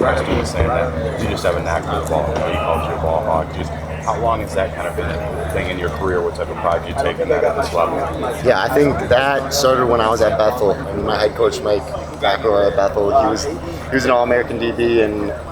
Preston was saying that you just have a knack for the ball. You know, you called you a ball hog. Just how long has that kind of been a thing in your career? What type of pride you take in that at this level? Yeah, I think that started when I was at Bethel. I mean, my head coach, Mike Bacro at Bethel, he was an All-American DB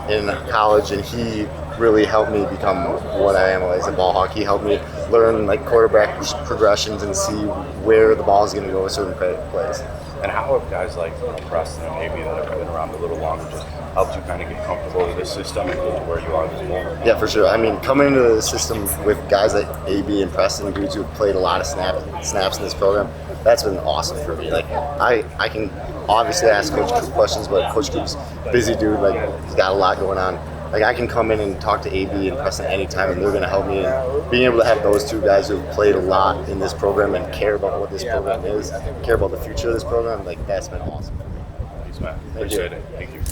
in college, and he really helped me become what I am as a ball hawk. He helped me learn like quarterback progressions and see where the ball is going to go with certain plays. And how have guys like Preston and maybe that have been around a little longer just helped you kind of get comfortable with this system and get to where you are this moment? Yeah, for sure. I mean, coming into the system with guys like AB and Preston, dudes who have played a lot of snaps in this program, that's been awesome for me. Like, I can obviously ask Coach Coop questions, but Coach Coop's busy dude. Like, he's got a lot going on. Like, I can come in and talk to AB and Preston anytime, and they're going to help me. And being able to have those two guys who have played a lot in this program and care about what this program is, care about the future of this program, like, that's been awesome for me. Thanks, Matt. Appreciate it. Thank you.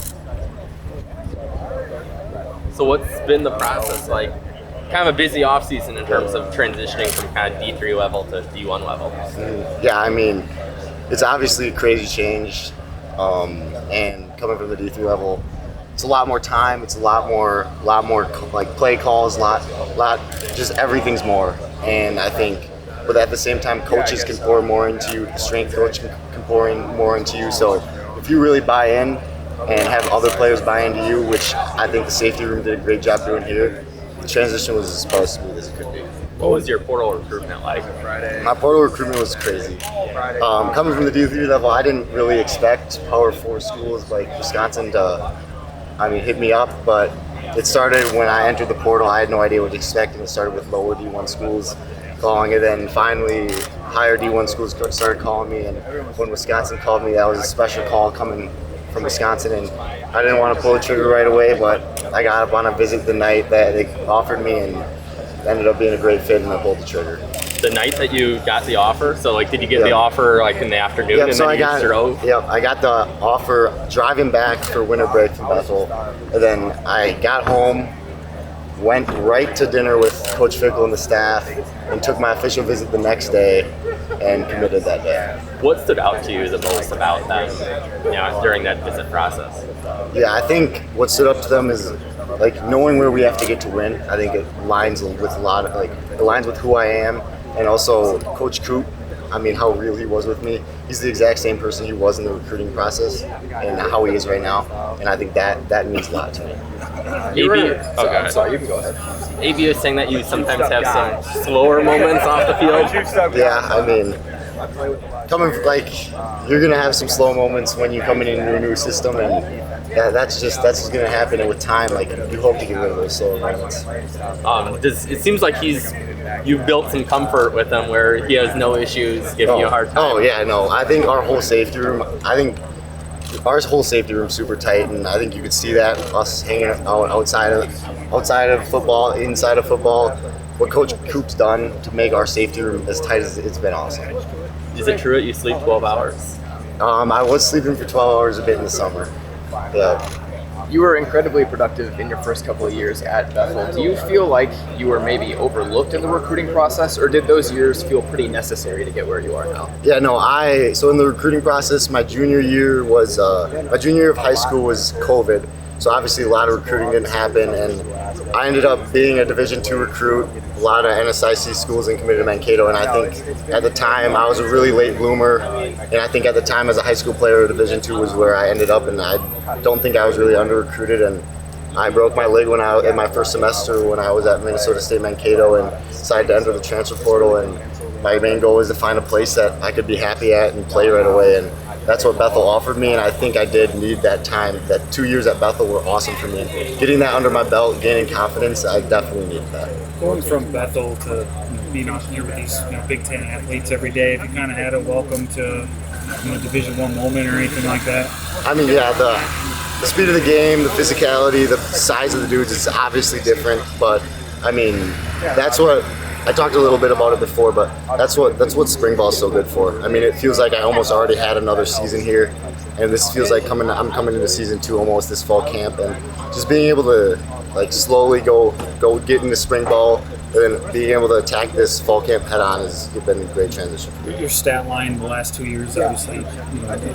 So what's been the process like? Kind of a busy offseason in terms of transitioning from kind of D3 level to D1 level. Yeah, I mean, it's obviously a crazy change, and coming from the D3 level, it's a lot more time. It's a lot more like play calls, lot, just everything's more. And I think, but at the same time, coaches can pour more into you. The strength coach can pour in more into you. So if you really buy in and have other players buy into you, which I think the safety room did a great job doing here, the transition was as supposed to be as it could be. What was your portal recruitment like? My portal recruitment was crazy. Coming from the D3 level, I didn't really expect Power 4 schools like Wisconsin to hit me up, but it started when I entered the portal. I had no idea what to expect, and it started with lower D1 schools calling it, and finally higher D1 schools started calling me, and when Wisconsin called me, that was a special call coming from Wisconsin, and I didn't want to pull the trigger right away, but I got up on a visit the night that they offered me, and it ended up being a great fit, and I pulled the trigger. The night that you got the offer, so like, did you get the offer like in the afternoon, and so then you drove? Yep, I got the offer driving back for winter break from Bethel, and then I got home, went right to dinner with Coach Fickle and the staff, and took my official visit the next day, and committed that day. What stood out to you the most about them, during that visit process? Yeah, I think what stood up to them is like knowing where we have to get to win. I think it aligns with it aligns with who I am. And also Coach Coop, I mean, how real he was with me. He's the exact same person he was in the recruiting process and how he is right now. And I think that means a lot to me. Sorry, you can go ahead. AB is saying that you sometimes have some slower moments off the field. Yeah, I mean, you're going to have some slow moments when you come into a new system, and that's just going to happen. And with time, like, you hope to get rid of those slower moments. It seems like you built some comfort with him where he has no issues giving you a hard time. Oh yeah, no. I think our whole safety room super tight, and I think you could see that us hanging out outside of football, inside of football. What Coach Coop's done to make our safety room as tight as it's been awesome. Is it true that you sleep 12 hours? I was sleeping for 12 hours a bit in the summer. Yeah. You were incredibly productive in your first couple of years at Bethel. Do you feel like you were maybe overlooked in the recruiting process, or did those years feel pretty necessary to get where you are now? Yeah, no. So in the recruiting process, my junior year of high school was COVID. So obviously a lot of recruiting didn't happen, and I ended up being a Division II recruit, a lot of NSIC schools, and committed to Mankato. And I think at the time I was a really late bloomer, and I think at the time as a high school player, Division II was where I ended up, and I don't think I was really under recruited. And I broke my leg in my first semester when I was at Minnesota State Mankato, and decided to enter the transfer portal. And my main goal was to find a place that I could be happy at and play right away. And that's what Bethel offered me, and I think I did need that time. That 2 years at Bethel were awesome for me. Getting that under my belt, gaining confidence, I definitely needed that. Going from Bethel to being out here with these Big Ten athletes every day, have you kind of had a welcome to Division I moment or anything like that? I mean, yeah, the speed of the game, the physicality, the size of the dudes is obviously different, but I mean, that's what I talked a little bit about it before, but that's what spring ball is so good for. I mean, it feels like I almost already had another season here, and this feels like I'm coming into season 2 almost this fall camp, and just being able to like slowly go get into spring ball, and then being able to attack this fall camp head on has been a great transition for me. Your stat line the last 2 years, obviously,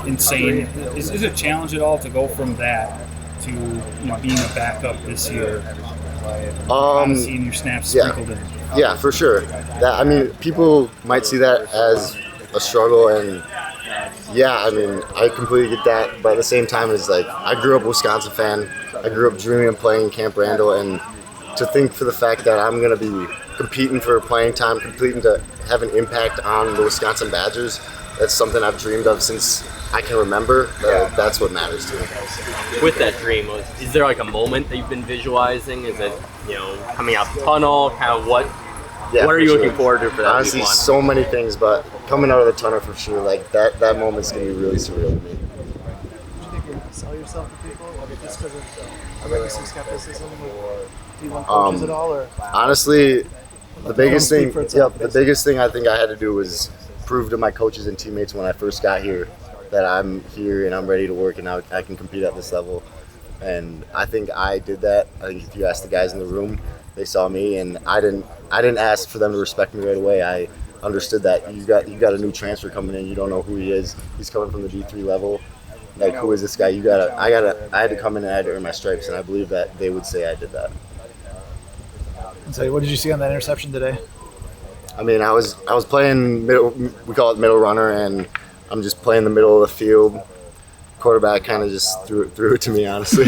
insane. Is it a challenge at all to go from that to being a backup this year? Seeing your snaps yeah. sprinkled in. Yeah, for sure. That, I mean, people might see that as a struggle, and yeah, I mean, I completely get that. But at the same time, it's like I grew up a Wisconsin fan. I grew up dreaming of playing in Camp Randall, and to think for the fact that I'm going to be competing for playing time, competing to have an impact on the Wisconsin Badgers, that's something I've dreamed of since I can remember. That's what matters to me. With that dream, is there like a moment that you've been visualizing? Is it coming out the tunnel? Kind of what are you looking forward to for that? Honestly, week one? so many things, but coming out of the tunnel for sure, like that moment's gonna be really surreal to me. Do you think you're sell yourself to people just because of maybe some skepticism with D1 coaches at all? Or Honestly, the biggest speak thing, for itself, the biggest thing I think I had to do was prove to my coaches and teammates when I first got here that I'm here and I'm ready to work and I can compete at this level. And I think I did that. I think if you ask the guys in the room, they saw me, and I didn't ask for them to respect me right away. I understood that you got a new transfer coming in. You don't know who he is. He's coming from the D3 level. Like, who is this guy? I had to come in and I had to earn my stripes, and I believe that they would say I did that. so what did you see on that interception today? I mean, I was playing middle. We call it middle runner, and I'm just playing the middle of the field. Quarterback kind of just threw it to me, honestly.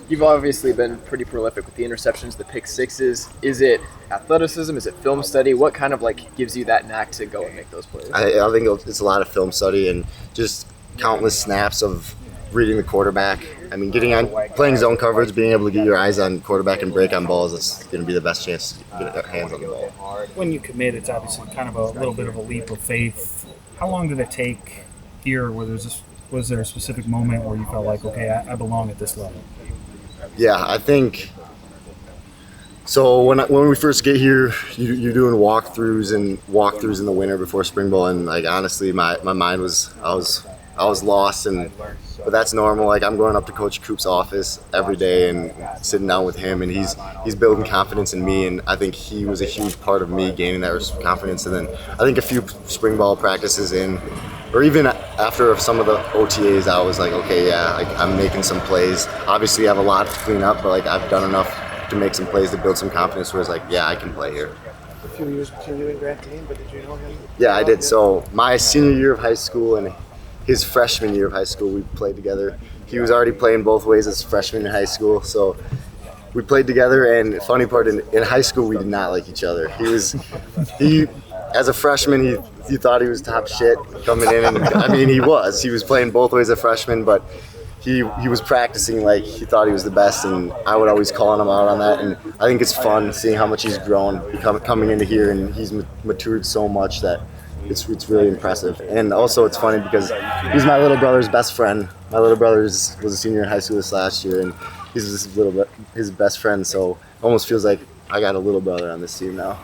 You've obviously been pretty prolific with the interceptions, the pick sixes. Is it athleticism? Is it film study? What kind of gives you that knack to go and make those plays? I think it's a lot of film study and just countless snaps of reading the quarterback. I mean, playing zone coverage, being able to get your eyes on quarterback and break on balls, it's going to be the best chance to get your hands on the ball. When you commit, it's obviously kind of a little bit of a leap of faith. How long did it take here? Was there a specific moment where you felt like, okay, I belong at this level? Yeah, I think so. When we first get here, you're doing walkthroughs in the winter before spring ball, and honestly, my mind was I was lost, but that's normal. I'm going up to Coach Coop's office every day and sitting down with him, and he's building confidence in me, and I think he was a huge part of me gaining that confidence. And then I think a few spring ball practices in, or even after some of the OTAs, I was like, okay, yeah, I'm making some plays. Obviously, I have a lot to clean up, but I've done enough to make some plays to build some confidence where it's yeah, I can play here. A few years between you and Grant Dean, but did you know him? Yeah, I did. So my senior year of high school and his freshman year of high school, we played together. He was already playing both ways as a freshman in high school, so we played together. And the funny part, in high school, we did not like each other. He as a freshman, he thought he was top shit coming in, and I mean he was playing both ways as a freshman, but he was practicing like he thought he was the best, and I would always call him out on that. And I think it's fun seeing how much he's grown coming into here, and he's matured so much that it's really impressive. And also it's funny because he's my little brother's best friend. My little brother was a senior in high school this last year, and he's his best friend, so it almost feels like I got a little brother on this team now.